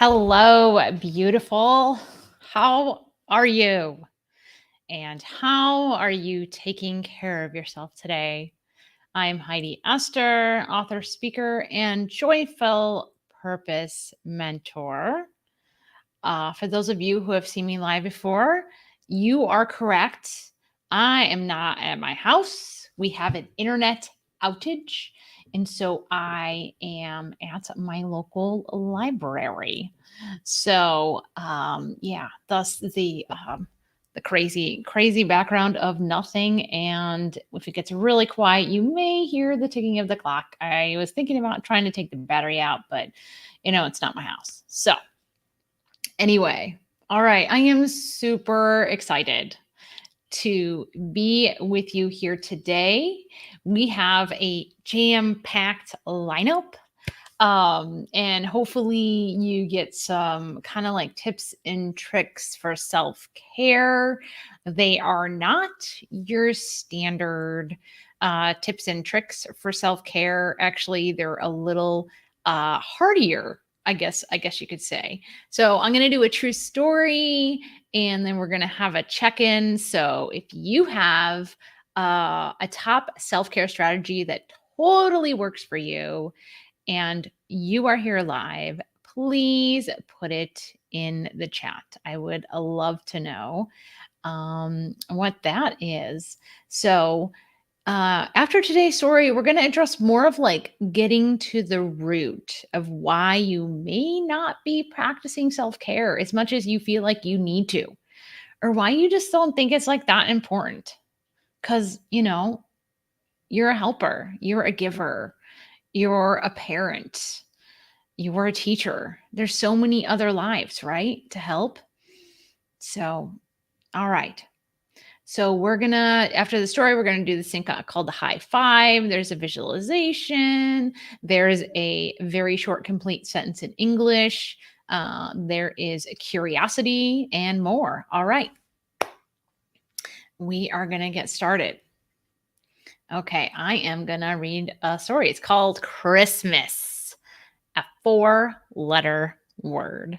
Hello, beautiful. How are you? And how are you taking care of yourself today? I'm Heidi Esther, author, speaker, and joyful purpose mentor. For those of you who have seen me live before, you are correct. I am not at my house. We have an internet outage. And so I am at my local library. So, yeah, thus the crazy background of nothing. And if it gets really quiet, you may hear the ticking of the clock. I was thinking about trying to take the battery out, but it's not my house. So, anyway, all right. I am super excited to be with you here today. We have a jam-packed lineup. And hopefully you get some kind of like tips and tricks for self-care. They are not your standard tips and tricks for self-care. Actually, they're a little heartier, I guess you could say. So I'm going to do a true story and then we're going to have a check-in. So if you have a top self-care strategy that totally works for you, and you are here live, please put it in the chat. I would love to know what that is. So, after today's story, we're going to address more of like getting to the root of why you may not be practicing self care as much as you feel like you need to, or why you just don't think it's like that important. Because, you're a helper, you're a giver, you're a parent, you were a teacher. There's so many other lives, right? To help. So, all right. So after the story, we're gonna do this thing called the high five. There's a visualization. There's a very short, complete sentence in English. There is a curiosity and more. All right. We are gonna get started. Okay, I am gonna read a story. It's called Christmas, a 4-letter word.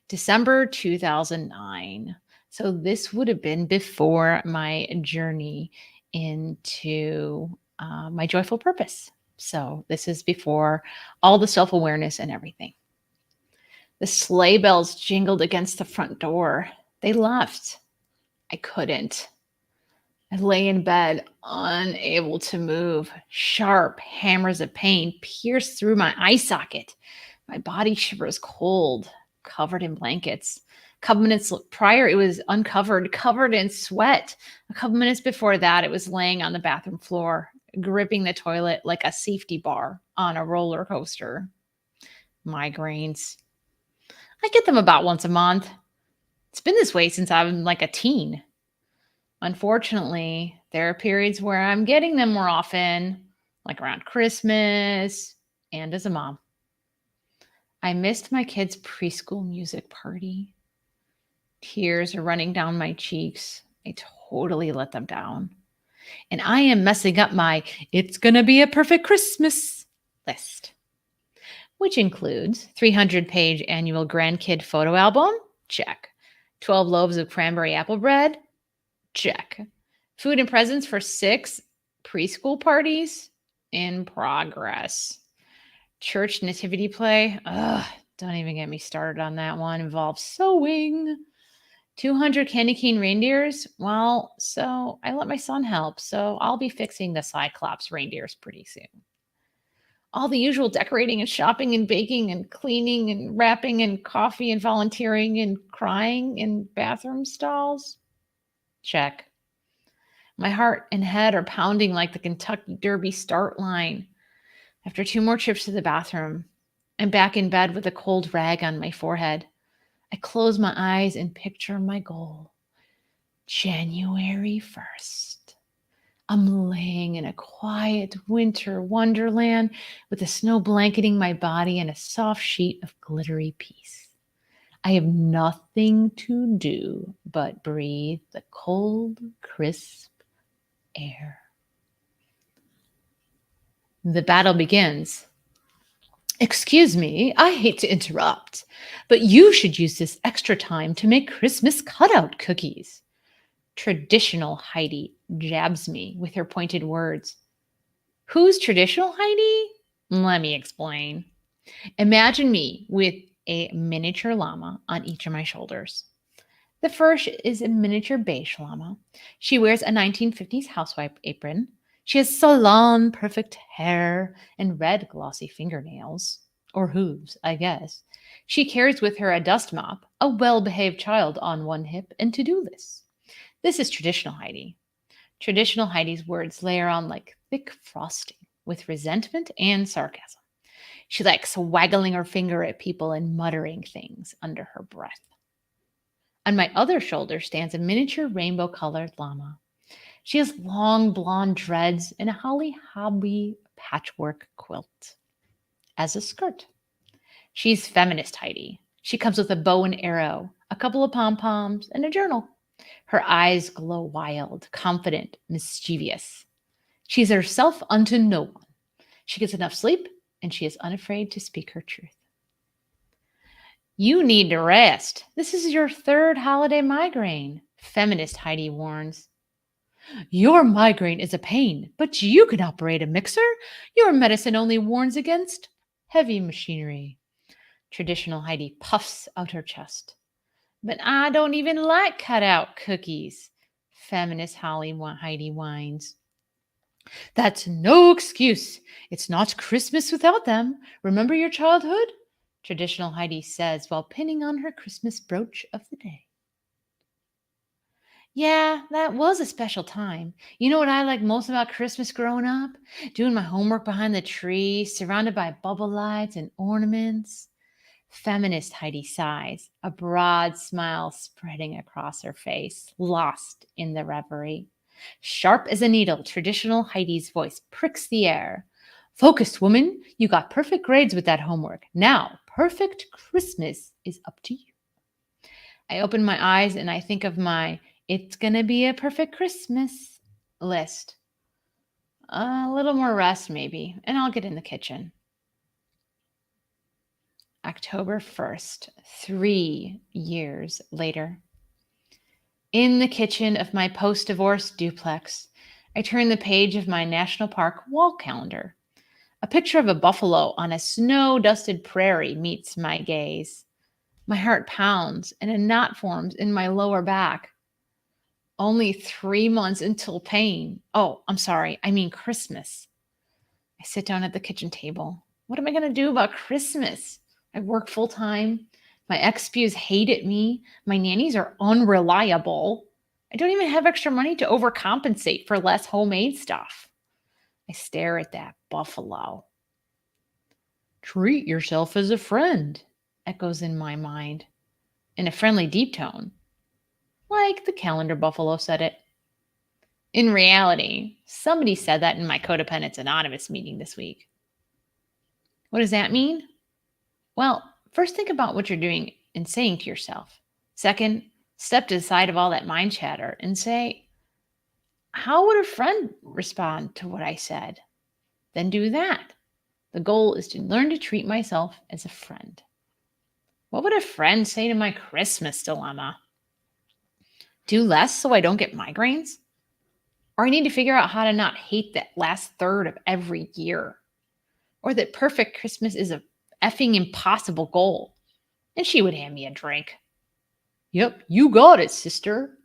December 2009. So this would have been before my journey into my joyful purpose. So this is before all the self-awareness and everything. The sleigh bells jingled against the front door. They left. I couldn't. I lay in bed, unable to move. Sharp hammers of pain pierced through my eye socket. My body shivers cold, covered in blankets. A couple minutes prior, it was uncovered, covered in sweat. A couple minutes before that, it was laying on the bathroom floor, gripping the toilet like a safety bar on a roller coaster. Migraines. I get them about once a month. It's been this way since I'm like a teen. Unfortunately, there are periods where I'm getting them more often, like around Christmas and as a mom. I missed my kids' preschool music party. Tears are running down my cheeks. I totally let them down. And I am messing up my "it's gonna be a perfect Christmas" list, which includes 300-page annual grandkid photo album, check. 12 loaves of cranberry apple bread, check. Food and presents for 6 preschool parties, in progress. Church nativity play, don't even get me started on that one. Involves sewing. 200 candy cane reindeers. Well, so I let my son help, so I'll be fixing the Cyclops reindeers pretty soon. All the usual decorating and shopping and baking and cleaning and wrapping and coffee and volunteering and crying in bathroom stalls. Check. My heart and head are pounding like the Kentucky Derby start line. After 2 more trips to the bathroom, I'm back in bed with a cold rag on my forehead. I close my eyes and picture my goal. January 1st. I'm laying in a quiet winter wonderland with the snow blanketing my body and a soft sheet of glittery peace. I have nothing to do but breathe the cold, crisp air. The battle begins. Excuse me, I hate to interrupt, but you should use this extra time to make Christmas cutout cookies. Traditional Heidi jabs me with her pointed words. Who's traditional Heidi? Let me explain. Imagine me with a miniature llama on each of my shoulders. The first is a miniature beige llama. She wears a 1950s housewife apron. She has salon perfect hair and red glossy fingernails. Or hooves, I guess. She carries with her a dust mop, a well behaved child on one hip, and to do lists. This is traditional Heidi. Traditional Heidi's words layer on like thick frosting with resentment and sarcasm. She likes waggling her finger at people and muttering things under her breath. On my other shoulder stands a miniature rainbow colored llama. She has long blonde dreads and a holly hobby patchwork quilt as a skirt. She's feminist Heidi. She comes with a bow and arrow, a couple of pom poms, and a journal. Her eyes glow wild, confident, mischievous. She's herself unto no one. She gets enough sleep, and she is unafraid to speak her truth. You need to rest. This is your third holiday migraine, feminist Heidi warns. Your migraine is a pain, but you can operate a mixer. Your medicine only warns against heavy machinery. Traditional Heidi puffs out her chest. But I don't even like cutout cookies, feminist Heidi whines. That's no excuse. It's not Christmas without them. Remember your childhood? Traditional Heidi says while pinning on her Christmas brooch of the day. Yeah, that was a special time. You know what I like most about Christmas growing up? Doing my homework behind the tree, surrounded by bubble lights and ornaments. Feminist Heidi sighs, a broad smile spreading across her face, lost in the reverie. Sharp as a needle, traditional Heidi's voice pricks the air. Focused, woman, you got perfect grades with that homework. Now, perfect Christmas is up to you. I open my eyes and I think of my "It's gonna be a perfect Christmas" list. A little more rest, maybe, and I'll get in the kitchen. October 1st, 3 years later. In the kitchen of my post divorce duplex, I turn the page of my national park wall calendar. A picture of a buffalo on a snow dusted prairie meets my gaze. My heart pounds and a knot forms in my lower back. Only 3 months until pain. Oh, I'm sorry. I mean Christmas. I sit down at the kitchen table. What am I going to do about Christmas? I work full time. My ex-spews hated me. My nannies are unreliable. I don't even have extra money to overcompensate for less homemade stuff. I stare at that buffalo. Treat yourself as a friend, echoes in my mind, in a friendly deep tone, like the calendar buffalo said it. In reality, somebody said that in my Codependence Anonymous meeting this week. What does that mean? Well, first think about what you're doing and saying to yourself. Second, step to the side of all that mind chatter and say, how would a friend respond to what I said? Then do that. The goal is to learn to treat myself as a friend. What would a friend say to my Christmas dilemma? Do less so I don't get migraines? Or I need to figure out how to not hate that last third of every year? Or that perfect Christmas is a effing impossible goal? And she would hand me a drink. Yep, you got it, sister.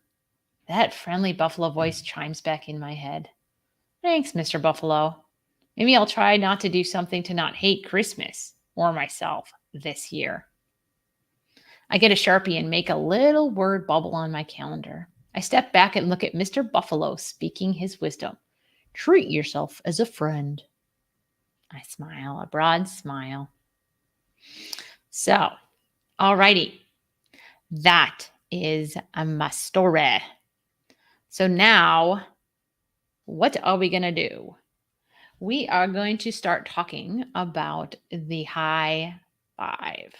That friendly buffalo voice chimes back in my head. Thanks, Mr. Buffalo. Maybe I'll try not to do something to not hate Christmas or myself this year. I get a Sharpie and make a little word bubble on my calendar. I step back and look at Mr. Buffalo speaking his wisdom. Treat yourself as a friend. I smile, a broad smile. So, alrighty. That is my story. So now, what are we going to do? We are going to start talking about the high five.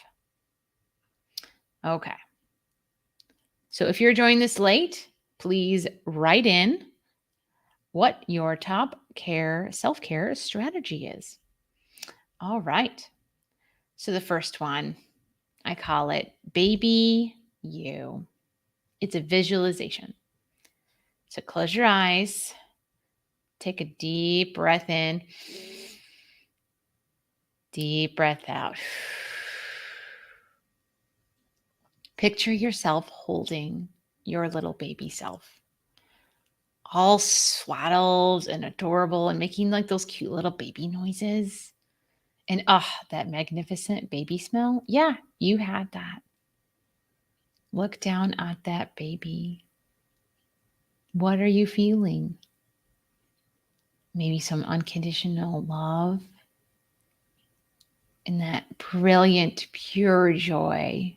Okay. So if you're joining this late, please write in what your top self-care strategy is. All right. So the first one, I call it Baby You. It's a visualization. So close your eyes, take a deep breath in, deep breath out. Picture yourself holding your little baby self, all swaddled and adorable and making like those cute little baby noises. And that magnificent baby smell. Yeah, you had that. Look down at that baby. What are you feeling? Maybe some unconditional love and that brilliant, pure joy,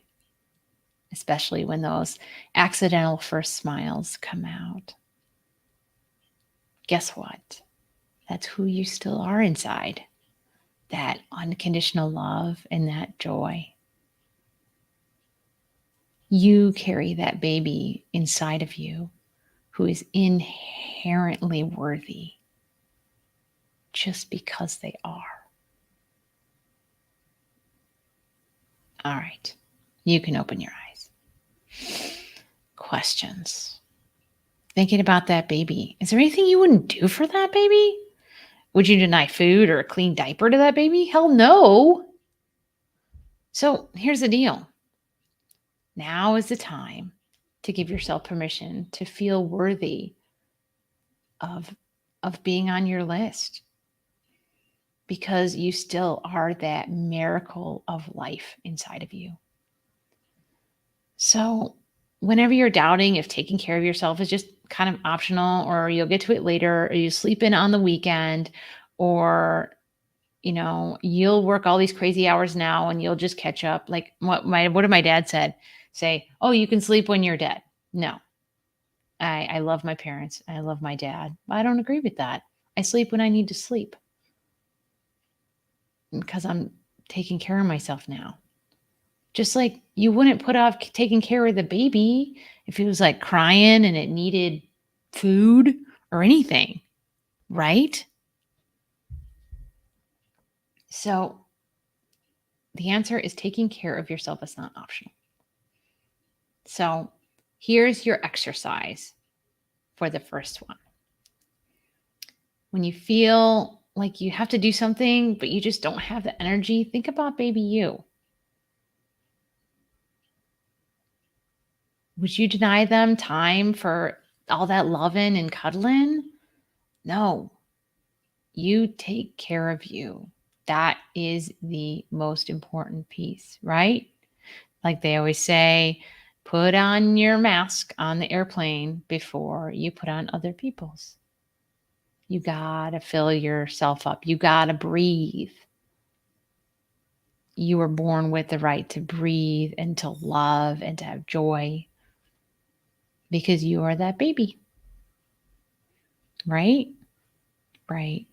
especially when those accidental first smiles come out. Guess what? That's who you still are inside. That unconditional love and that joy. You carry that baby inside of you who is inherently worthy just because they are. All right, you can open your eyes. Questions. Thinking about that baby. Is there anything you wouldn't do for that baby? Would you deny food or a clean diaper to that baby? Hell no. So here's the deal. Now is the time to give yourself permission to feel worthy of being on your list, because you still are that miracle of life inside of you. So whenever you're doubting if taking care of yourself is just kind of optional, or you'll get to it later, or you sleep in on the weekend, or you'll work all these crazy hours now and you'll just catch up. Like what did my dad say, oh, you can sleep when you're dead. No, I love my parents. I love my dad. I don't agree with that. I sleep when I need to sleep because I'm taking care of myself now. Just like you wouldn't put off taking care of the baby if it was like crying and it needed food or anything, right? So the answer is taking care of yourself is not optional. So here's your exercise for the first one. When you feel like you have to do something, but you just don't have the energy, think about baby you. Would you deny them time for all that loving and cuddling? No, you take care of you. That is the most important piece, right? Like they always say, put on your mask on the airplane before you put on other people's. You gotta fill yourself up. You gotta breathe. You were born with the right to breathe and to love and to have joy because you are that baby. Right? Right.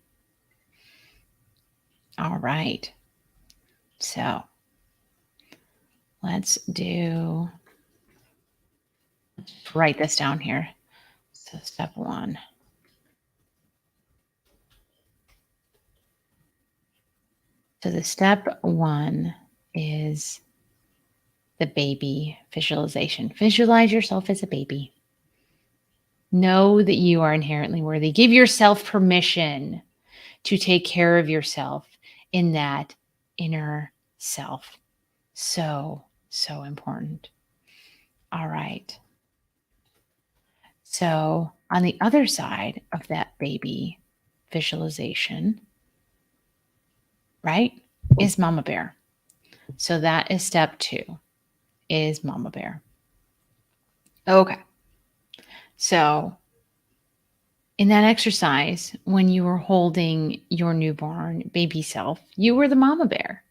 All right. So let's write this down here. So step one. So the step one is the baby visualization. Visualize yourself as a baby. Know that you are inherently worthy. Give yourself permission to take care of yourself in that inner self. So, so important. All right. So, on the other side of that baby visualization, right, is mama bear. So that is step two, is mama bear. Okay. So in that exercise, when you were holding your newborn baby self, you were the mama bear.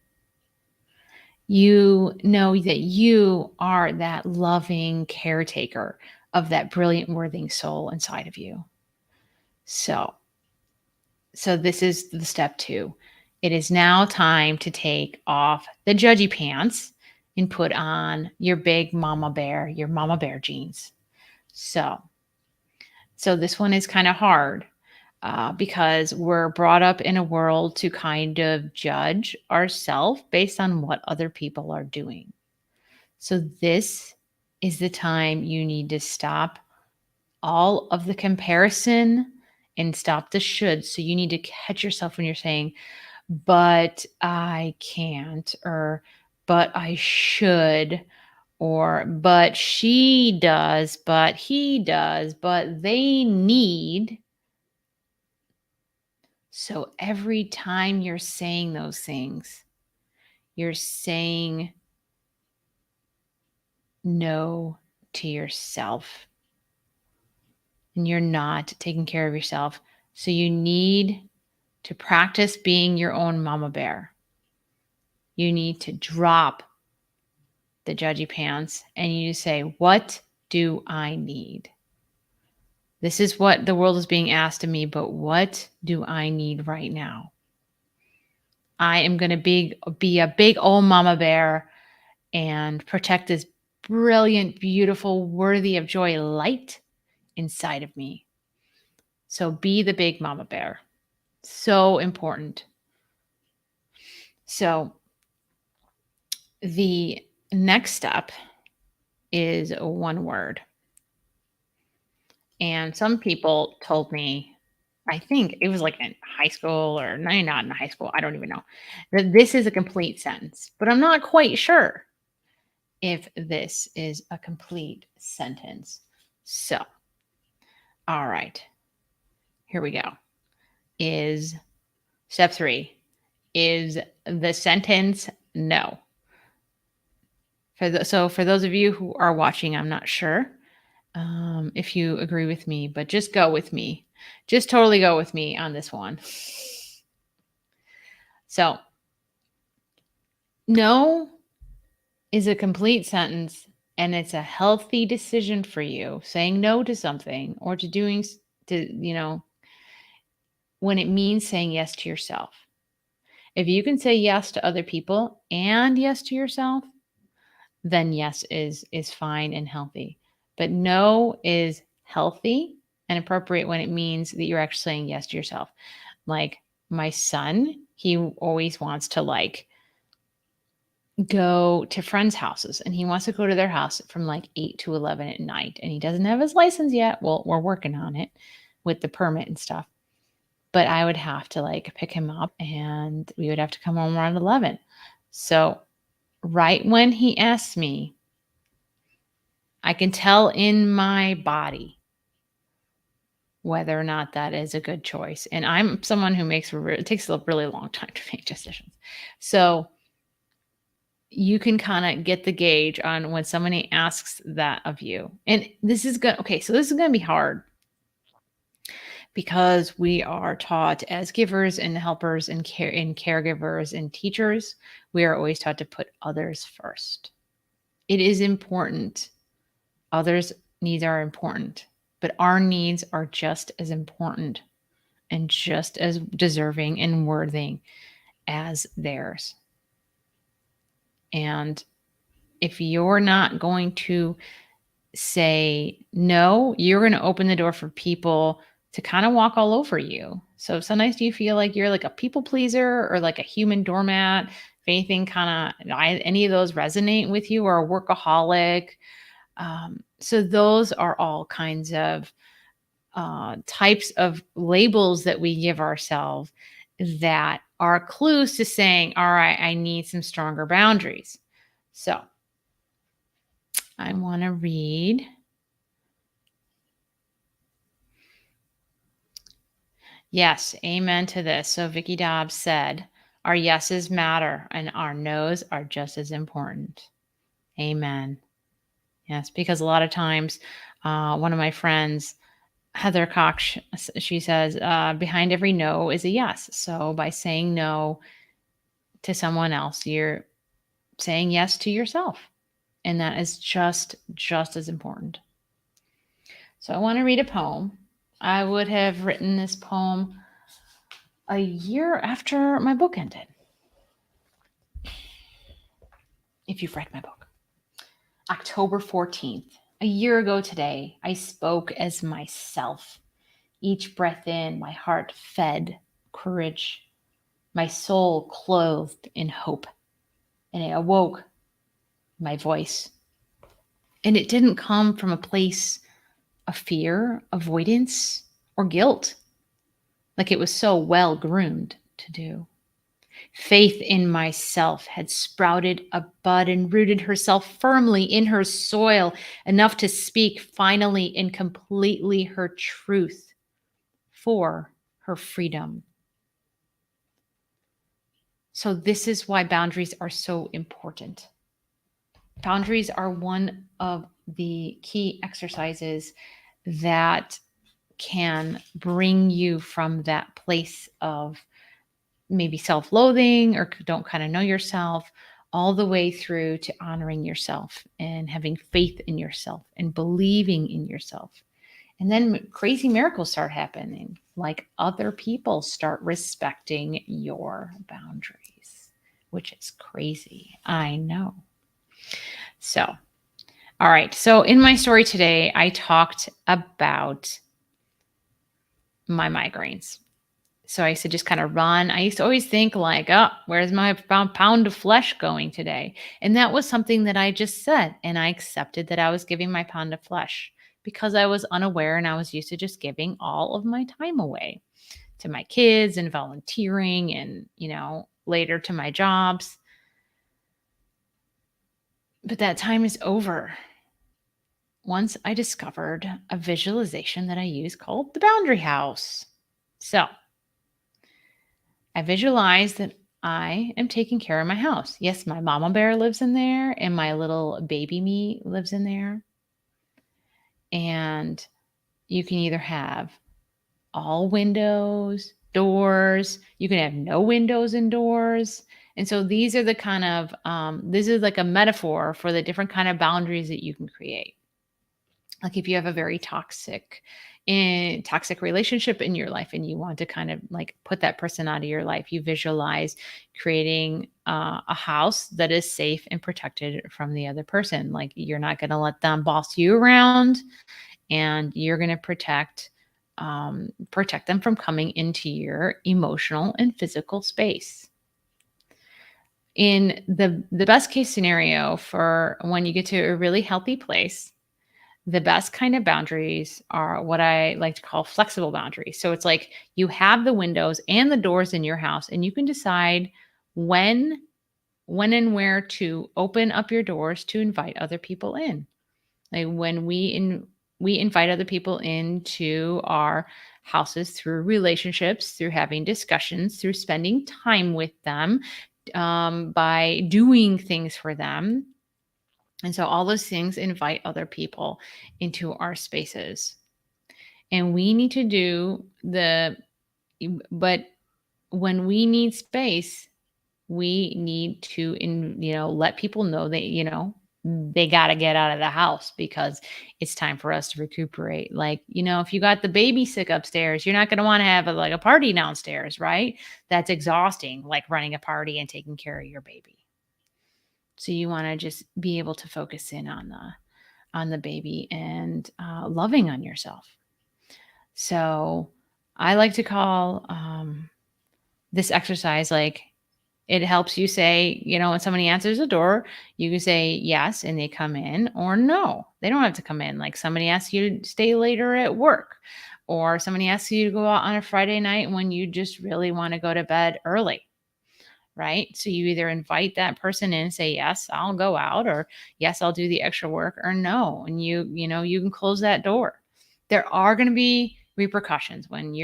You know that you are that loving caretaker of that brilliant, worthy soul inside of you. So this is the step two. It is now time to take off the judgy pants and put on your big mama bear, your mama bear jeans. So this one is kind of hard. because we're brought up in a world to kind of judge ourselves based on what other people are doing. So this is the time you need to stop all of the comparison and stop the should. So you need to catch yourself when you're saying, but I can't, or but I should, or but she does, but he does, but they need. So every time you're saying those things, you're saying no to yourself and you're not taking care of yourself. So you need to practice being your own mama bear. You need to drop the judgy pants and you say, what do I need? This is what the world is being asked of me, but what do I need right now? I am going to be a big old mama bear and protect this brilliant, beautiful, worthy of joy light inside of me. So be the big mama bear. So important. So the next step is one word. And some people told me, I think it was like in high school or not in high school, I don't even know, that this is a complete sentence, but I'm not quite sure if this is a complete sentence. So, all right, here we go. Is step 3, is the sentence no? So for those of you who are watching, I'm not sure if you agree with me, but just go with me. Just totally go with me on this one. So, no is a complete sentence and it's a healthy decision for you saying no to something or to doing when it means saying yes to yourself. If you can say yes to other people and yes to yourself, then yes is fine and healthy. But no is healthy and appropriate when it means that you're actually saying yes to yourself. Like my son, he always wants to go to friends' houses and he wants to go to their house from like 8 to 11 at night and he doesn't have his license yet. Well, we're working on it with the permit and stuff. But I would have to pick him up and we would have to come home around 11. So right when he asks me, I can tell in my body whether or not that is a good choice. And I'm someone who it takes a really long time to make decisions. So you can kind of get the gauge on when somebody asks that of you. And this is good. Okay, so this is going to be hard because we are taught as givers and helpers and caregivers and teachers, we are always taught to put others first. It is important. Others' needs are important, but our needs are just as important and just as deserving and worthy as theirs. And if you're not going to say no, you're going to open the door for people to kind of walk all over you. So sometimes do you feel like you're like a people pleaser or like a human doormat? If anything any of those resonate with you, or a workaholic. So those are all kinds of types of labels that we give ourselves that are clues to saying, all right, I need some stronger boundaries. So I want to read. Yes, amen to this. So Vicky Dobbs said, our yeses matter and our nos are just as important. Amen. Yes, because a lot of times, one of my friends, Heather Cox, she says, behind every no is a yes. So by saying no to someone else, you're saying yes to yourself. And that is just as important. So I want to read a poem. I would have written this poem a year after my book ended. If you've read my book. October 14th, a year ago today, I spoke as myself. Each breath in, my heart fed courage, my soul clothed in hope, and it awoke my voice. And it didn't come from a place of fear, avoidance, or guilt, like it was so well groomed to do. Faith in myself had sprouted a bud and rooted herself firmly in her soil, enough to speak finally and completely her truth for her freedom. So, this is why boundaries are so important. Boundaries are one of the key exercises that can bring you from that place of maybe self-loathing or don't kind of know yourself, all the way through to honoring yourself and having faith in yourself and believing in yourself. And then crazy miracles start happening, like other people start respecting your boundaries, which is crazy. I know. So, all right. So in my story today, I talked about my migraines. So I used to just kind of run. I used to always think like, oh, where's my pound of flesh going today? And that was something that I just said. And I accepted that I was giving my pound of flesh because I was unaware and I was used to just giving all of my time away to my kids and volunteering and, later to my jobs. But that time is over. Once I discovered a visualization that I use called the boundary house. So I visualize that I am taking care of my house. Yes, my mama bear lives in there and my little baby me lives in there. And you can either have all windows, doors, you can have no windows and doors. And so these are the kind of, this is like a metaphor for the different kind of boundaries that you can create. Like if you have a very toxic relationship in your life and you want to kind of like put that person out of your life, you visualize creating a house that is safe and protected from the other person. Like you're not going to let them boss you around, and you're going to protect them from coming into your emotional and physical space. In the best case scenario for when you get to a really healthy place, the best kind of boundaries are what I like to call flexible boundaries. So it's like you have the windows and the doors in your house, and you can decide when and where to open up your doors to invite other people in. Like when we invite other people into our houses through relationships, through having discussions, through spending time with them, by doing things for them. And so all those things invite other people into our spaces. And we need to but when we need space, we need to, let people know that, they got to get out of the house because it's time for us to recuperate. Like, if you got the baby sick upstairs, you're not going to want to have a party downstairs, right? That's exhausting, like running a party and taking care of your baby. So you want to just be able to focus in on the baby and loving on yourself. So I like to call this exercise like it helps you say, when somebody answers the door, you can say yes and they come in, or no, they don't have to come in. Like somebody asks you to stay later at work, or somebody asks you to go out on a Friday night when you just really want to go to bed early. Right? So you either invite that person in and say, yes, I'll go out, or yes, I'll do the extra work, or no. And you can close that door. There are going to be repercussions when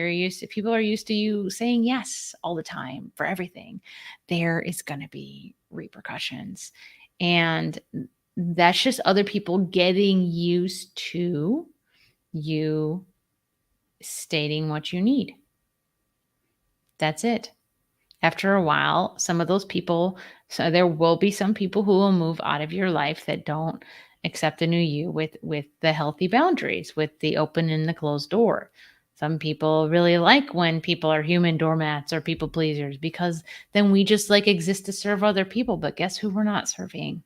people are used to you saying yes all the time for everything. There is going to be repercussions. And that's just other people getting used to you stating what you need. That's it. After a while, some of those people, so there will be some people who will move out of your life that don't accept the new you with the healthy boundaries, with the open and the closed door. Some people really like when people are human doormats or people pleasers, because then we just like exist to serve other people. But guess who we're not serving?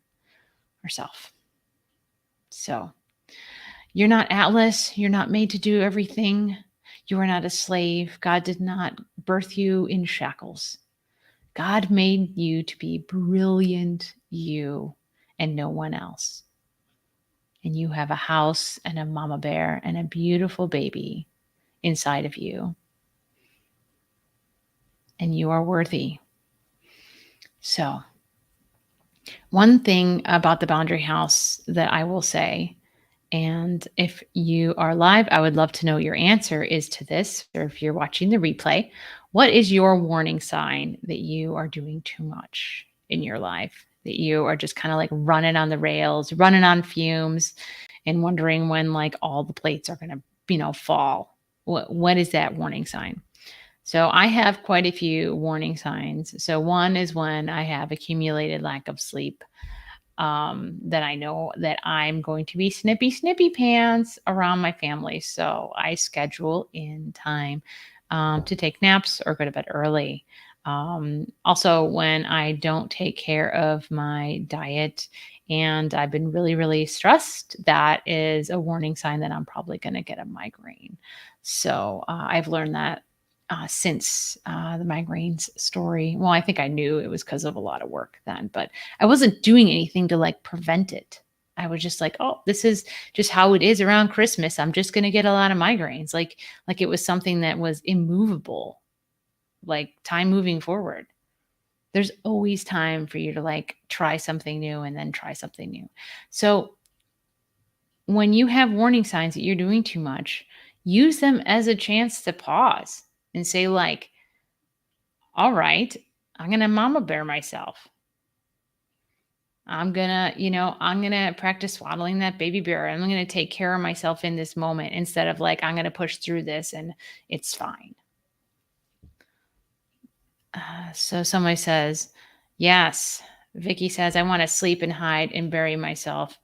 Ourselves. So you're not Atlas. You're not made to do everything. You are not a slave. God did not birth you in shackles. God made you to be brilliant you and no one else. And you have a house and a mama bear and a beautiful baby inside of you. And you are worthy. So, one thing about the Boundary House that I will say, and if you are live, I would love to know your answer is to this, or if you're watching the replay, what is your warning sign that you are doing too much in your life? That you are just kind of like running on the rails, running on fumes, and wondering when like all the plates are going to, fall. What is that warning sign? So I have quite a few warning signs. So one is when I have accumulated lack of sleep, that I know that I'm going to be snippy pants around my family. So I schedule in time to take naps or go to bed early. Also, when I don't take care of my diet and I've been really, really stressed, that is a warning sign that I'm probably going to get a migraine. So I've learned that since the migraines story. Well, I think I knew it was because of a lot of work then, but I wasn't doing anything to like prevent it. I was just like, oh, this is just how it is around Christmas. I'm just going to get a lot of migraines. Like it was something that was immovable, like time moving forward. There's always time for you to like try something new and then try something new. So when you have warning signs that you're doing too much, use them as a chance to pause and say like, all right, I'm going to mama bear myself. I'm going to practice swaddling that baby bear. I'm going to take care of myself in this moment instead of like, I'm going to push through this and it's fine. So somebody says, yes. Vicky says, I want to sleep and hide and bury myself.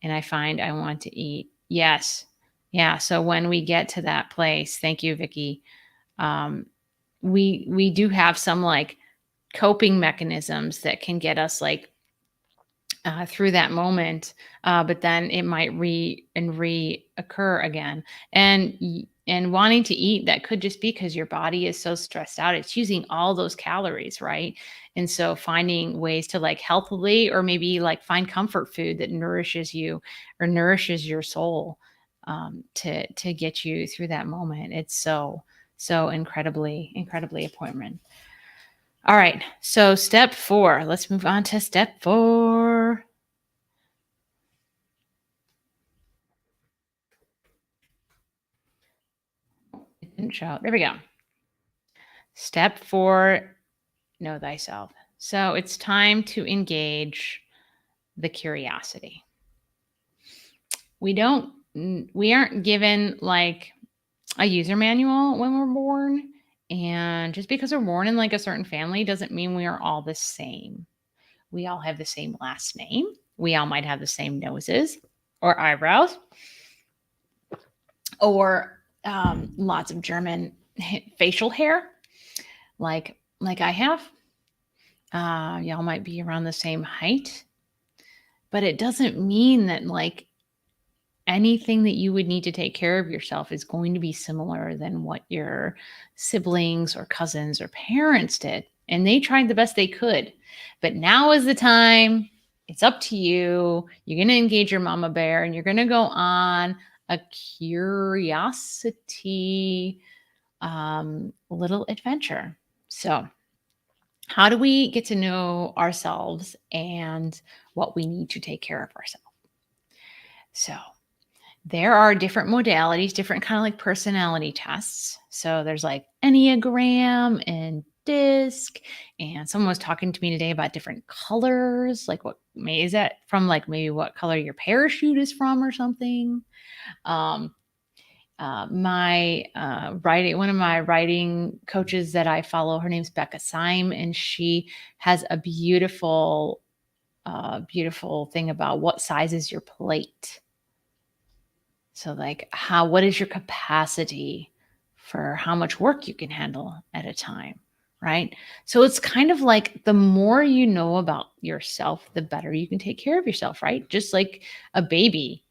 And I find I want to eat. Yes. Yeah. So when we get to that place, thank you, Vicky. We do have some like coping mechanisms that can get us like through that moment, but then it might reoccur again. And wanting to eat, that could just be because your body is so stressed out. It's using all those calories, right? And so finding ways to like healthily, or maybe like find comfort food that nourishes you or nourishes your soul, to get you through that moment. It's so incredibly important. All right. So step 4. Let's move on to step 4. It didn't show. There we go. Step 4, know thyself. So it's time to engage the curiosity. We aren't given like a user manual when we're born. And just because we're born in like a certain family doesn't mean we are all the same. We all have the same last name. We all might have the same noses or eyebrows or lots of German facial hair, like I have. Y'all might be around the same height, but it doesn't mean that like anything that you would need to take care of yourself is going to be similar than what your siblings or cousins or parents did. And they tried the best they could. But now is the time. It's up to you. You're going to engage your mama bear and you're going to go on a curiosity little adventure. So, how do we get to know ourselves and what we need to take care of ourselves? So, there are different modalities, different kind of like personality tests. So there's like Enneagram and DISC. And someone was talking to me today about different colors. Like is that from like maybe what color your parachute is from or something? Um, one of my writing coaches that I follow, her name's Becca Syme, and she has a beautiful thing about what size is your plate. So like what is your capacity for how much work you can handle at a time, right? So it's kind of like the more you know about yourself, the better you can take care of yourself, right? Just like a baby,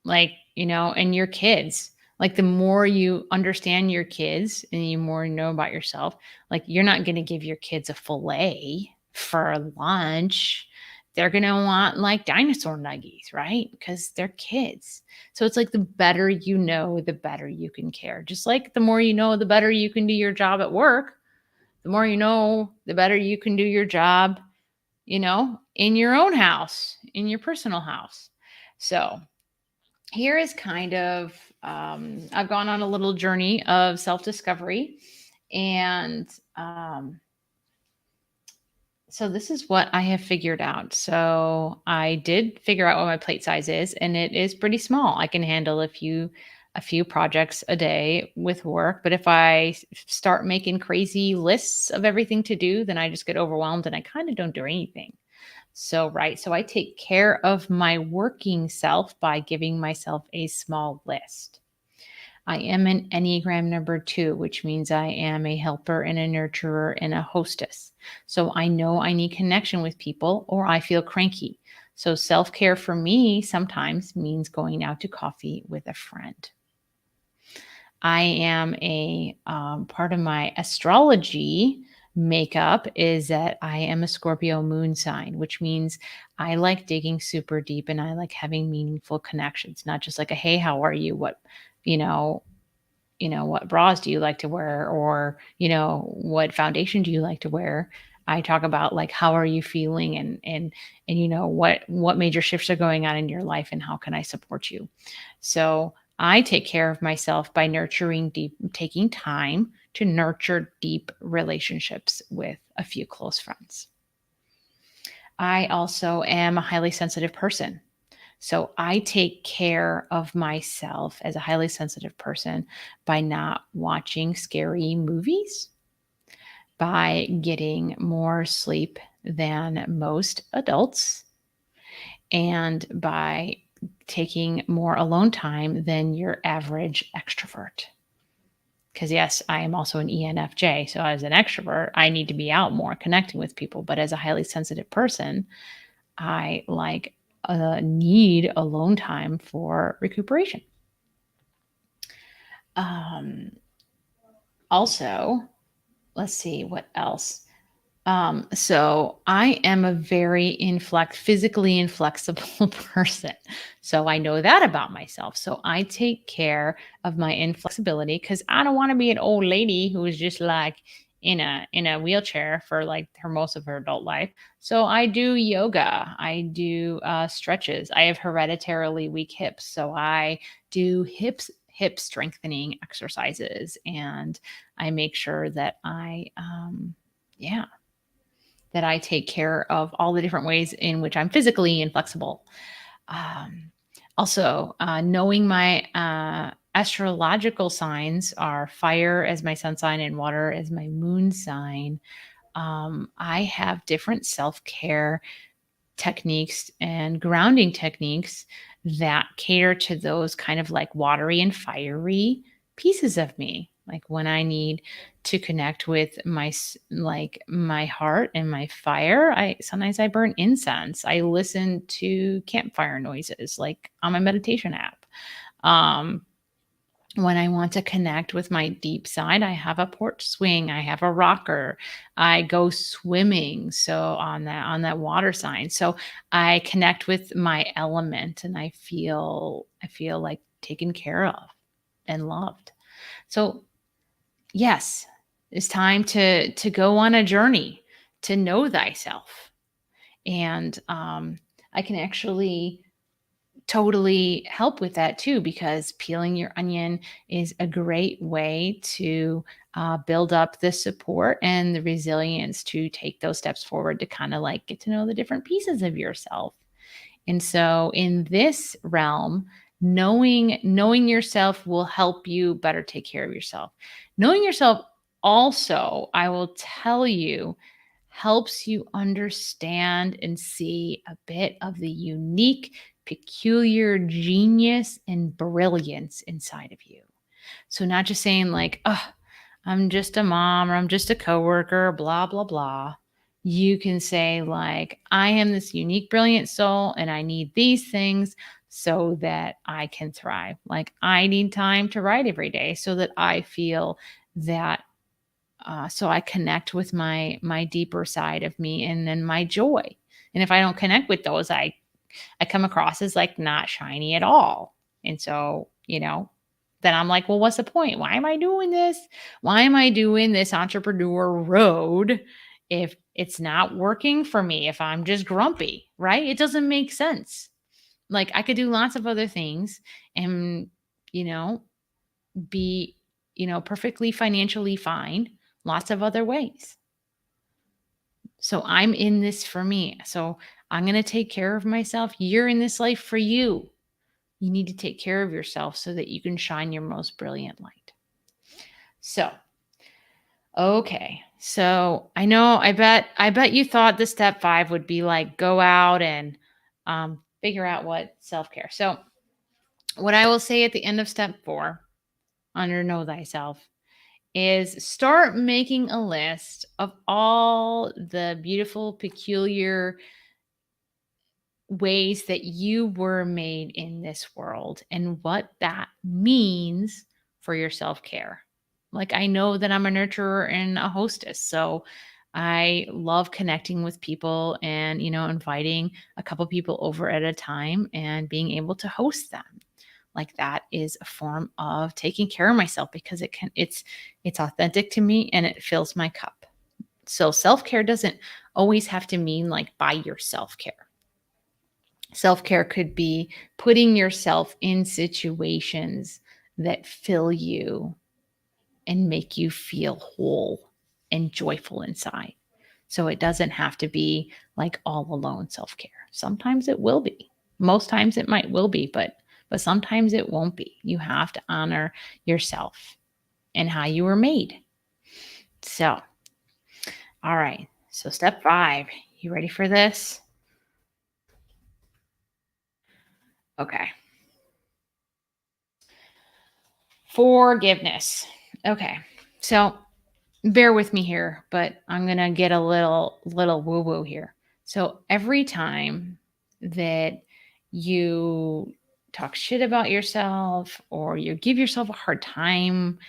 like, and your kids, Like the more you understand your kids and the more you know about yourself, like you're not going to give your kids a fillet for lunch. They're going to want like dinosaur nuggies, right? Because they're kids. So it's like the better you know, the better you can care. Just like the more you know, the better you can do your job at work. The more you know, the better you can do your job, in your own house, in your personal house. So here is kind of, I've gone on a little journey of self discovery. And so this is what I have figured out. So I did figure out what my plate size is, and it is pretty small. I can handle a few projects a day with work, but if I start making crazy lists of everything to do, then I just get overwhelmed and I kind of don't do anything. So, right. So I take care of my working self by giving myself a small list. I am an Enneagram number 2, which means I am a helper and a nurturer and a hostess. So I know I need connection with people or I feel cranky. So self care for me sometimes means going out to coffee with a friend. I am a part of my astrology makeup is that I am a Scorpio moon sign, which means I like digging super deep and I like having meaningful connections, not just like a hey, how are you? You know, what bras do you like to wear? Or, what foundation do you like to wear? I talk about like how are you feeling and what major shifts are going on in your life and how can I support you? So I take care of myself by taking time to nurture deep relationships with a few close friends. I also am a highly sensitive person. So I take care of myself as a highly sensitive person by not watching scary movies, by getting more sleep than most adults, and by taking more alone time than your average extrovert. Because, yes, I am also an ENFJ. So, as an extrovert, I need to be out more connecting with people. But as a highly sensitive person, I need alone time for recuperation. Um, Also, let's see what else. So I am a very physically inflexible person. So I know that about myself. So I take care of my inflexibility because I don't want to be an old lady who is just like in a wheelchair for like her most of her adult life. So I do yoga. I do stretches. I have hereditarily weak hips. So I do hip strengthening exercises and I make sure that yeah that I take care of all the different ways in which I'm physically inflexible. Um, Also, knowing my astrological signs are fire as my sun sign and water as my moon sign. I have different self care techniques and grounding techniques that cater to those kind of like watery and fiery pieces of me. Like when I need to connect with my heart and my fire, I burn incense. I listen to campfire noises like on my meditation app. Um when I want to connect with my deep side, I have a porch swing, I have a rocker, I go swimming. So on that water sign. So I connect with my element and I feel like taken care of and loved. So yes, it's time to go on a journey to know thyself. And I can actually totally help with that too, because peeling your onion is a great way to build up the support and the resilience to take those steps forward to kind of like get to know the different pieces of yourself. And so in this realm, knowing yourself will help you better take care of yourself. Knowing yourself also, I will tell you, helps you understand and see a bit of the unique, peculiar genius and brilliance inside of you. So not just saying like, oh, I'm just a mom or I'm just a coworker, blah, blah, blah. You can say like, I am this unique, brilliant soul and I need these things so that I can thrive. Like I need time to write every day so that I feel that so I connect with my deeper side of me and then my joy. And if I don't connect with those, I come across as like not shiny at all. And so, then I'm like, well, what's the point? Why am I doing this? Why am I doing this entrepreneur road if it's not working for me? If I'm just grumpy, right? It doesn't make sense. Like I could do lots of other things and, you know, be, perfectly financially fine lots of other ways. So I'm in this for me. So I'm going to take care of myself. You're in this life for you. You need to take care of yourself so that you can shine your most brilliant light. So, okay. So I bet you thought the step 5 would be like go out and figure out what self-care. So, what I will say at the end of step 4 under know thyself is start making a list of all the beautiful, peculiar ways that you were made in this world and what that means for your self care. Like, I know that I'm a nurturer and a hostess. So I love connecting with people and, inviting a couple people over at a time and being able to host them. Like that is a form of taking care of myself because it's authentic to me and it fills my cup. So self-care doesn't always have to mean like buy your self-care. Self-care could be putting yourself in situations that fill you and make you feel whole and joyful inside. So it doesn't have to be like all alone self-care. Sometimes it will be. Most times it might will be, but sometimes it won't be. You have to honor yourself and how you were made. So, all right. So step 5, you ready for this? Okay. Forgiveness. Okay. So bear with me here, but I'm going to get a little woo woo here. So every time that you talk shit about yourself or you give yourself a hard time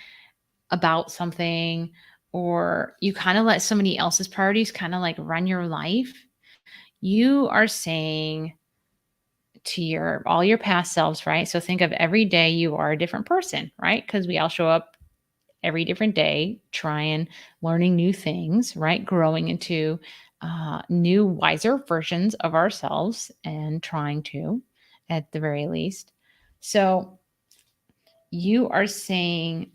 about something or you kind of let somebody else's priorities kind of like run your life, you are saying to your all your past selves, right? So think of every day you are a different person, right? Because we all show up every different day, trying, learning new things, right? Growing into new, wiser versions of ourselves and trying to, at the very least. So you are saying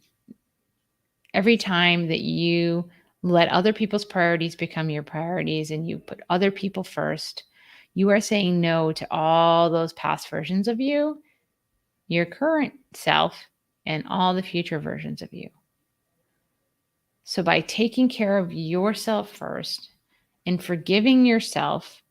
every time that you let other people's priorities become your priorities and you put other people first, you are saying no to all those past versions of you, your current self, and all the future versions of you. So, by taking care of yourself first and forgiving yourself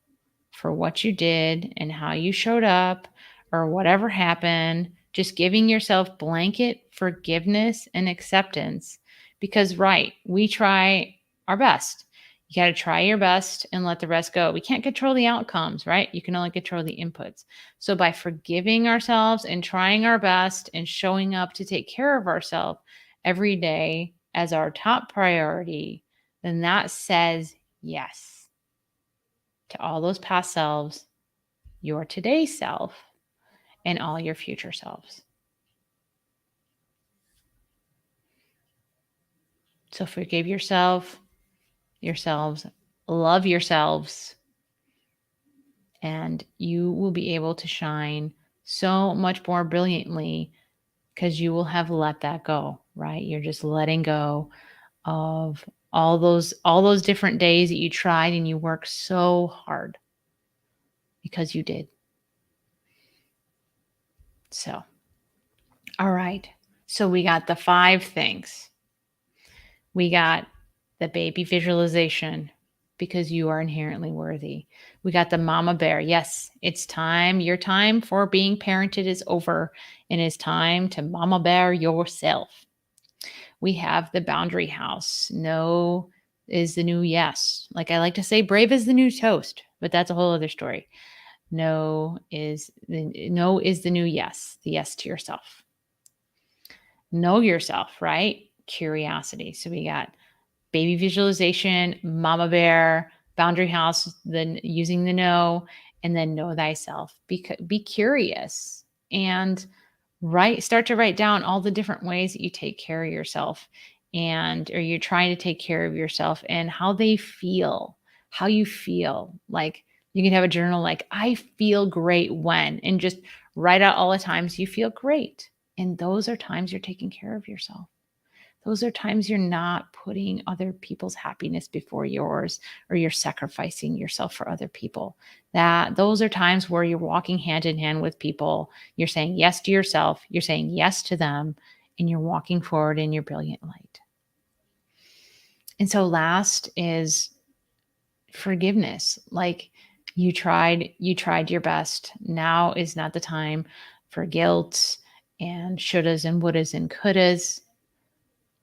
for what you did and how you showed up or whatever happened, just giving yourself blanket forgiveness and acceptance. Because, right, we try our best. You got to try your best and let the rest go. We can't control the outcomes, right? You can only control the inputs. So, by forgiving ourselves and trying our best and showing up to take care of ourselves every day as our top priority, then that says yes to all those past selves, your today's self, and all your future selves. So forgive yourselves, love yourselves, and you will be able to shine so much more brilliantly because you will have let that go, right? You're just letting go of all those different days that you tried and you worked so hard because you did. So, all right. So we got the 5 things. We got the baby visualization because you are inherently worthy. We got the mama bear. Yes, it's time. Your time for being parented is over and it's time to mama bear yourself. We have the boundary house. No is the new yes. Like I like to say, brave is the new toast, but that's a whole other story. No is the new yes, the yes to yourself. Know yourself, right? Curiosity. So we got baby visualization, mama bear, boundary house, then using the no, and then know thyself. Be curious and start to write down all the different ways that you take care of yourself or you're trying to take care of yourself and how they feel, how you feel. Like you can have a journal like, I feel great when, and just write out all the times you feel great. And those are times you're taking care of yourself. Those are times you're not putting other people's happiness before yours, or you're sacrificing yourself for other people. Those are times where you're walking hand in hand with people. You're saying yes to yourself, you're saying yes to them, and you're walking forward in your brilliant light. And so last is forgiveness. Like you tried your best. Now is not the time for guilt and shouldas and wouldas and couldas.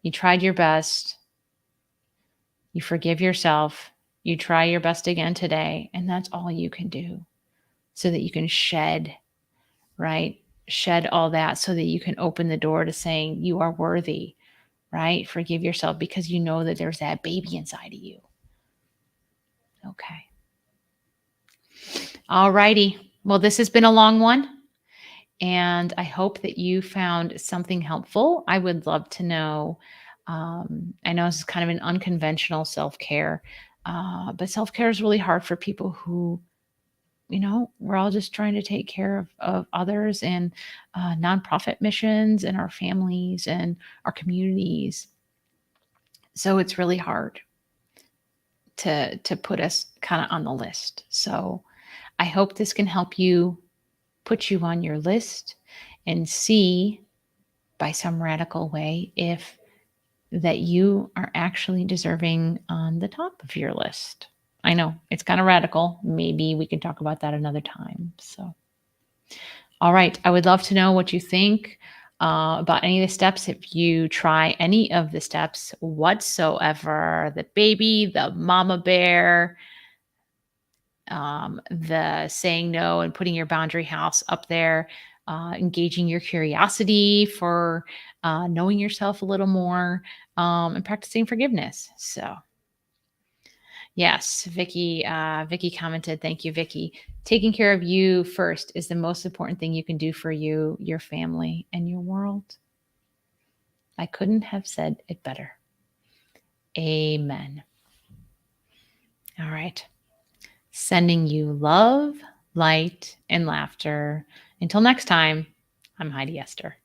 You tried your best. You forgive yourself. You try your best again today. And that's all you can do so that you can shed, right? Shed all that so that you can open the door to saying you are worthy, right? Forgive yourself because you know that there's that baby inside of you. Okay. All righty. Well, this has been a long one. And I hope that you found something helpful. I would love to know. I know this is kind of an unconventional self care, but self care is really hard for people who, we're all just trying to take care of others and nonprofit missions and our families and our communities. So it's really hard to put us kind of on the list. So I hope this can help you put you on your list and see by some radical way if that you are actually deserving on the top of your list. I know it's kind of radical. Maybe we can talk about that another time. So, all right. I would love to know what you think about any of the steps. If you try any of the steps whatsoever, the baby, the mama bear, the saying no and putting your boundary house up there, engaging your curiosity for knowing yourself a little more, and practicing forgiveness. So, yes, Vicky commented, "Thank you, Vicky. Taking care of you first is the most important thing you can do for you, your family, and your world." I couldn't have said it better. Amen. All right. Sending you love, light, and laughter. Until next time, I'm Heidi Esther.